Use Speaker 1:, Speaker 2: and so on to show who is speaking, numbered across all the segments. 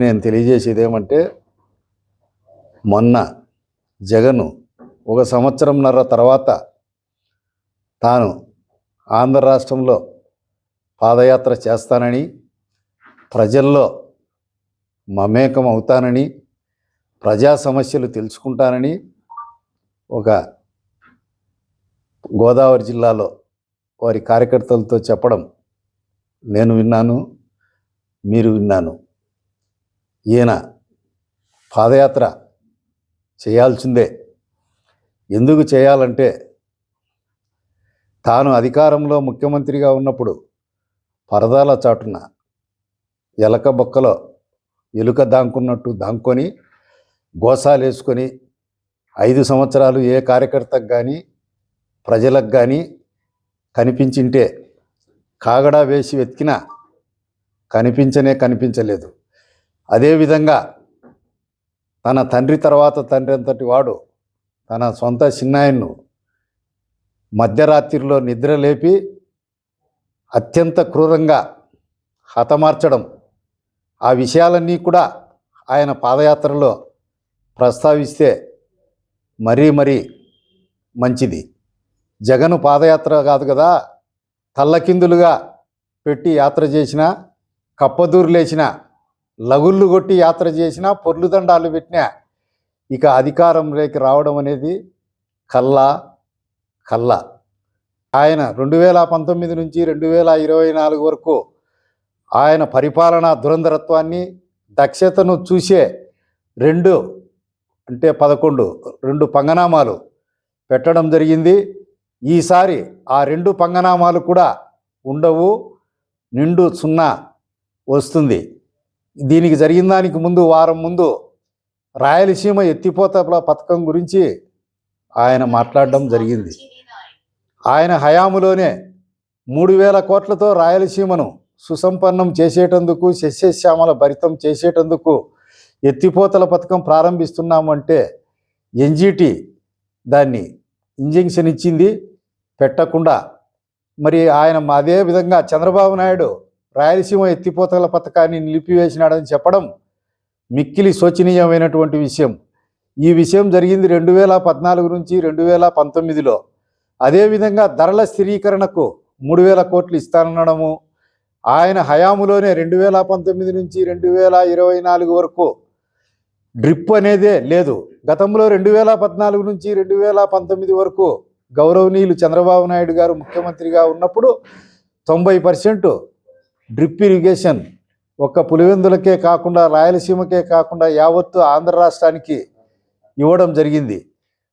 Speaker 1: నేను తెలియజేసేది ఏమంటే, మొన్న జగను 1 సంవత్సరంన్నర తర్వాత తాను ఆంధ్ర రాష్ట్రంలో పాదయాత్ర చేస్తానని, ప్రజల్లో మమేకం అవుతానని, ప్రజా సమస్యలు తెలుసుకుంటానని ఒక గోదావరి జిల్లాలో వారి కార్యకర్తలతో చెప్పడం నేను విన్నాను, మీరు విన్నాను. ఈయన పాదయాత్ర చేయాల్సిందే. ఎందుకు చేయాలంటే, తాను అధికారంలో ముఖ్యమంత్రిగా ఉన్నప్పుడు పరదాల చాటున ఎలక బొక్కలో ఎలుక దాంకున్నట్టు దాంకొని గోసాలు వేసుకొని 5 సంవత్సరాలు ఏ కార్యకర్తకు కానీ ప్రజలకు కానీ కనిపించింటే కాగడా వేసి వెతికినా కనిపించలేదు. అదేవిధంగా తన తండ్రి తర్వాత తండ్రి అంతటి వాడు తన సొంత చిన్నాయన్ను మధ్యరాత్రిలో నిద్ర లేపి అత్యంత క్రూరంగా హతమార్చడం, ఆ విషయాలన్నీ కూడా ఆయన పాదయాత్రలో ప్రస్తావిస్తే మరీ మంచిది. జగను పాదయాత్ర కాదు కదా, తల్లకిందులుగా పెట్టి యాత్ర చేసినా, కప్పదూరు లేచినా, లగుళ్ళు కొట్టి యాత్ర చేసినా, పొర్లు దండాలు పెట్టినా ఇక అధికారంలోకి రావడం అనేది కల్లా. ఆయన 2019 నుంచి 2024 వరకు ఆయన పరిపాలనా దురంధరత్వాన్ని, దక్షతను చూసే 2 పంగనామాలు పెట్టడం జరిగింది. ఈసారి ఆ 2 పంగనామాలు కూడా ఉండవు, నిండు 0 వస్తుంది. దీనికి జరిగిన దానికి ముందు వారం ముందు రాయలసీమ ఎత్తిపోతల పథకం గురించి ఆయన మాట్లాడడం జరిగింది. ఆయన హయాములోనే 3,000 కోట్లతో రాయలసీమను సుసంపన్నం చేసేటందుకు, సస్యశ్యామల భరితం చేసేటందుకు ఎత్తిపోతల పథకం ప్రారంభిస్తున్నామంటే ఎన్జిటి దాన్ని ఇంజెక్షన్ ఇచ్చింది పెట్టకుండా. మరి ఆయన అదే విధంగా చంద్రబాబు నాయుడు రాయలసీమ ఎత్తిపోతల పథకాన్ని నిలిపివేసినాడని చెప్పడం మిక్కిలి శోచనీయమైనటువంటి విషయం. ఈ విషయం జరిగింది 2014 నుంచి 2019లో. అదేవిధంగా ధరల స్థిరీకరణకు 3,000 కోట్లు ఇస్తానడము, ఆయన హయాములోనే 2019 నుంచి 2024 వరకు డ్రిప్ అనేదే లేదు. గతంలో 2014 నుంచి 2019 వరకు గౌరవనీయులు చంద్రబాబు నాయుడు గారు ముఖ్యమంత్రిగా ఉన్నప్పుడు 90% డ్రిప్ ఇరిగేషన్ ఒక్క పులివెందులకే కాకుండా, రాయలసీమకే కాకుండా యావత్తు ఆంధ్ర రాష్ట్రానికి ఇవ్వడం జరిగింది.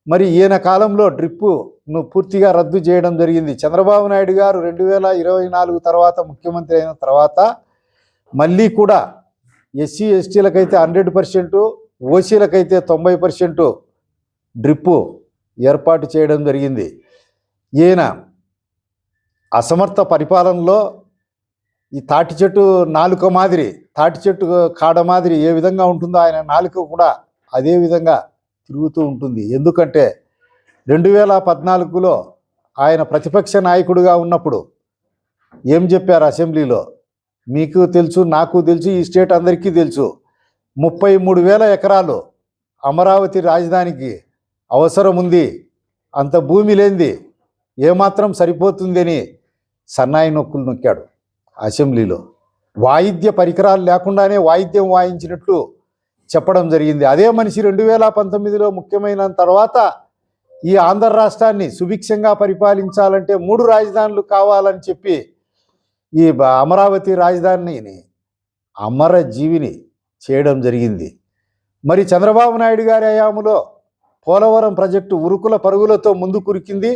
Speaker 1: మరి ఈయన కాలంలో డ్రిప్పును పూర్తిగా రద్దు చేయడం జరిగింది. చంద్రబాబు నాయుడు గారు 2024 తర్వాత ముఖ్యమంత్రి అయిన తర్వాత మళ్ళీ కూడా ఎస్సీ ఎస్టీలకైతే 100%, ఓసీలకైతే 90% డ్రిప్పు ఏర్పాటు చేయడం జరిగింది. ఈయన అసమర్థ పరిపాలనలో ఈ తాటి చెట్టు కాడ మాదిరి ఏ విధంగా ఉంటుందో ఆయన నాలుక కూడా అదే విధంగా తిరుగుతూ ఉంటుంది. ఎందుకంటే 2014లో ఆయన ప్రతిపక్ష నాయకుడిగా ఉన్నప్పుడు ఏం చెప్పారు అసెంబ్లీలో మీకు తెలుసు, నాకు తెలుసు, ఈ స్టేట్ అందరికీ తెలుసు. 33,000 ఎకరాలు అమరావతి రాజధానికి అవసరం ఉంది, అంత భూమి లేనిది ఏమాత్రం సరిపోతుంది అని సన్నాయి నొక్కులు నొక్కాడు అసెంబ్లీలో. వాయిద్య పరికరాలు లేకుండానే వాయిద్యం వాయించినట్లు చెప్పడం జరిగింది. అదే మనిషి 2019లో ముఖ్యమైన తర్వాత ఈ ఆంధ్ర రాష్ట్రాన్ని సుభిక్షంగా పరిపాలించాలంటే 3 రాజధానులు కావాలని చెప్పి ఈ అమరావతి రాజధానిని అమరజీవిని చేయడం జరిగింది. మరి చంద్రబాబు నాయుడు గారి హయాంలో పోలవరం ప్రాజెక్టు ఉరుకుల పరుగులతో ముందుకురికింది.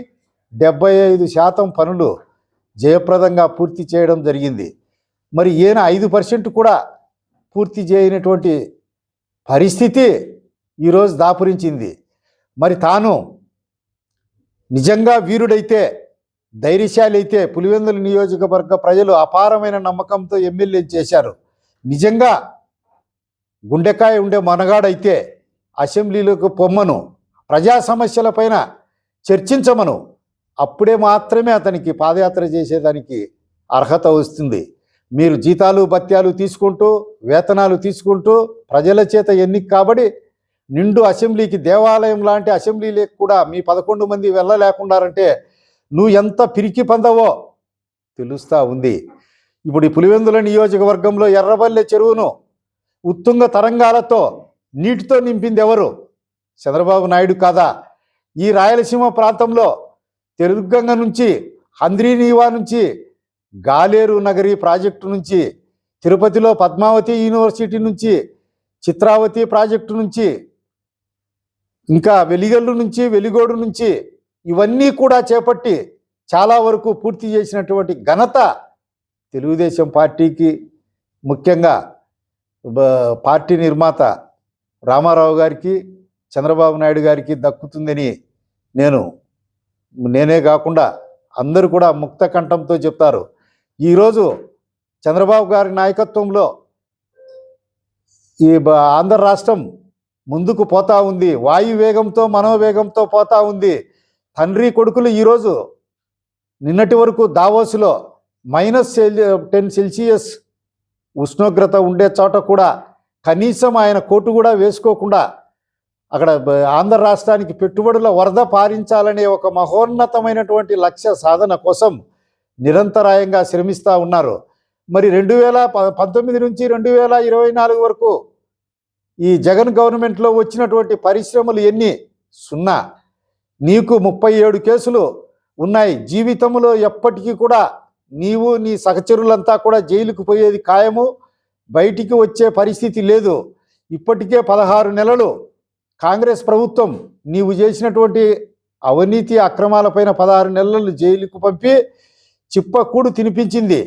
Speaker 1: 75% పనులు జయప్రదంగా పూర్తి చేయడం జరిగింది. మరి ఈయన 5% కూడా పూర్తి చేయనటువంటి పరిస్థితి ఈరోజు దాపురించింది. మరి తాను నిజంగా వీరుడైతే, ధైర్యశాలి అయితే పులివెందుల నియోజకవర్గ ప్రజలు అపారమైన నమ్మకంతో ఎమ్మెల్యే చేశారు. నిజంగా గుండెకాయ ఉండే మనగాడైతే అసెంబ్లీలకు పొమ్మను, ప్రజా సమస్యలపైన చర్చించమను, అప్పుడే మాత్రమే అతనికి పాదయాత్ర చేసేదానికి అర్హత వస్తుంది. మీరు జీతాలు భత్యాలు తీసుకుంటూ వేతనాలు తీసుకుంటూ ప్రజల చేత ఎన్నిక కాబడి నిండు అసెంబ్లీకి దేవాలయం లాంటి అసెంబ్లీలకు కూడా మీ 11 మంది వెళ్ళలేకుండారంటే నువ్వు ఎంత పిరికి పందవో తెలుస్తూ ఉంది. ఇప్పుడు ఈ పులివెందుల నియోజకవర్గంలో ఎర్రబల్లె చెరువును ఉత్తుంగ తరంగాలతో నీటితో నింపింది ఎవరు? చంద్రబాబు నాయుడు కాదా? ఈ రాయలసీమ ప్రాంతంలో తెలుగంగ నుంచి హంద్రీనీవా నుంచి గాలేరు నగరి ప్రాజెక్టు నుంచి తిరుపతిలో పద్మావతి యూనివర్సిటీ నుంచి చిత్రావతి ప్రాజెక్టు నుంచి ఇంకా వెలిగల్లు నుంచి వెలిగోడు నుంచి ఇవన్నీ కూడా చేపట్టి చాలా వరకు పూర్తి చేసినటువంటి ఘనత తెలుగుదేశం పార్టీకి, ముఖ్యంగా పార్టీ నిర్మాత రామారావు గారికి, చంద్రబాబు నాయుడు గారికి దక్కుతుందని నేనే కాకుండా అందరూ కూడా ముక్త కంఠంతో చెప్తారు. ఈరోజు చంద్రబాబు గారి నాయకత్వంలో ఈ ఆంధ్ర రాష్ట్రం ముందుకు పోతా ఉంది, వాయువేగంతో మనోవేగంతో పోతా ఉంది. తండ్రి కొడుకులు ఈరోజు నిన్నటి వరకు దావోస్లో -10 ఉష్ణోగ్రత ఉండే చోట కూడా కనీసం ఆయన కోటు కూడా వేసుకోకుండా అక్కడ ఆంధ్ర రాష్ట్రానికి పెట్టుబడుల వరద పారించాలనే ఒక మహోన్నతమైనటువంటి లక్ష్య సాధన కోసం నిరంతరాయంగా శ్రమిస్తూ ఉన్నారు. మరి 2019 నుంచి 2024 వరకు ఈ జగన్ గవర్నమెంట్లో వచ్చినటువంటి పరిశ్రమలు ఎన్ని? 0. నీకు 37 కేసులు ఉన్నాయి. జీవితంలో ఎప్పటికీ కూడా నీవు నీ సహచరులంతా కూడా జైలుకు పోయేది ఖాయము, బయటికి వచ్చే పరిస్థితి లేదు. ఇప్పటికే 16 నెలలు కాంగ్రెస్ ప్రభుత్వం నీవు చేసినటువంటి అవినీతి అక్రమాలపైన 16 నెలలు జైలుకు పంపి చిప్పకూడు తినిపించింది.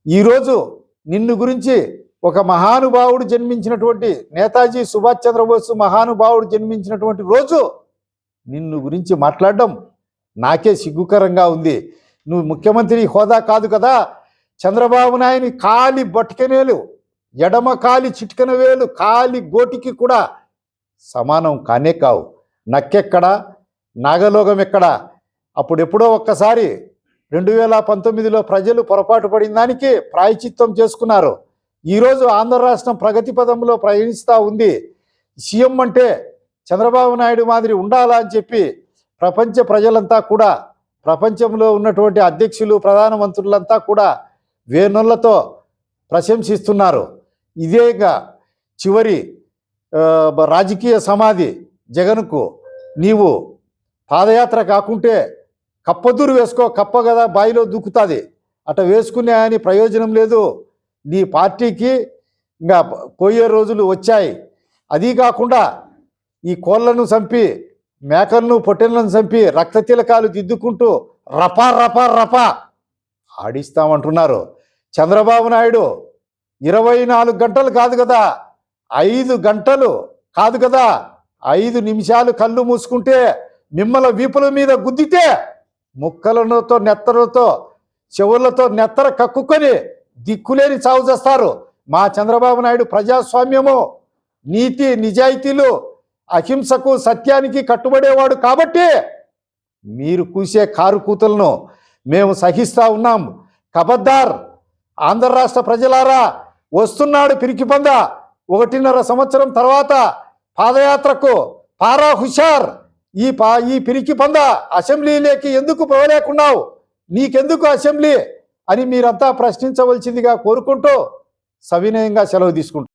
Speaker 1: ఈరోజు నిన్ను గురించి ఒక మహానుభావుడు జన్మించినటువంటి నేతాజీ సుభాష్ చంద్రబోస్ మహానుభావుడు జన్మించినటువంటి రోజు నిన్ను గురించి మాట్లాడడం నాకే సిగ్గుకరంగా ఉంది. నువ్వు ముఖ్యమంత్రి హోదా కాదు కదా. చంద్రబాబు నాయుని కాలి బొటకనేలు, ఎడమ కాలి చిటికన వేలు, కాలి గోటికి కూడా సమానం కానే కావు. నక్కెక్కడా, నాగలోకం ఎక్కడా? అప్పుడెప్పుడో ఒక్కసారి 2019లో ప్రజలు పొరపాటు పడిన దానికి ప్రాయచిత్తం చేసుకున్నారు. ఈరోజు ఆంధ్ర రాష్ట్రం ప్రగతి పదంలో ప్రయాణిస్తూ ఉంది. సీఎం అంటే చంద్రబాబు నాయుడు మాదిరి ఉండాలా అని చెప్పి ప్రపంచ ప్రజలంతా కూడా, ప్రపంచంలో ఉన్నటువంటి అధ్యక్షులు ప్రధానమంత్రులంతా కూడా వేనోళ్లతో ప్రశంసిస్తున్నారు. ఇదేగా చివరి రాజకీయ సమాధి జగన్కు. నీవు పాదయాత్ర కాకుంటే కప్పదూరు వేసుకో, కప్ప కదా బాయిలో దూకుతుంది, అట వేసుకునే అని ప్రయోజనం లేదు. నీ పార్టీకి ఇంకా పోయే రోజులు వచ్చాయి. అది కాకుండా ఈ కోళ్లను చంపి, మేకలను పొట్టెలను చంపి రక్త తిలకాలు దిద్దుకుంటూ రపా రపా రపా ఆడిస్తామంటున్నారు. చంద్రబాబు నాయుడు 24 గంటలు కాదు కదా, 5 గంటలు కాదు కదా, 5 నిమిషాలు కళ్ళు మూసుకుంటే మిమ్మల వీపుల మీద గుద్దితే ముక్కలతో నెత్తలతో చెవులతో నెత్తర కక్కుకొని దిక్కులేని చావు చేస్తారు. మా చంద్రబాబు నాయుడు ప్రజాస్వామ్యము, నీతి నిజాయితీలు, అహింసకు సత్యానికి కట్టుబడేవాడు కాబట్టి మీరు కూసే కారు కూతలను మేము సహిస్తూ ఉన్నాం. ఖబర్దార్ ఆంధ్ర రాష్ట్ర ప్రజలారా, వస్తున్నాడు పిరికి పంద. 1.5 సంవత్సరం తర్వాత పాదయాత్రకు పారా హుషార్. ఈ పిరికి పంద అసెంబ్లీలోకి ఎందుకు పోలేకున్నావు, నీకెందుకు అసెంబ్లీ అని మీరంతా ప్రశ్నించవలసిందిగా కోరుకుంటూ సవినయంగా సెలవు తీసుకుంటాం.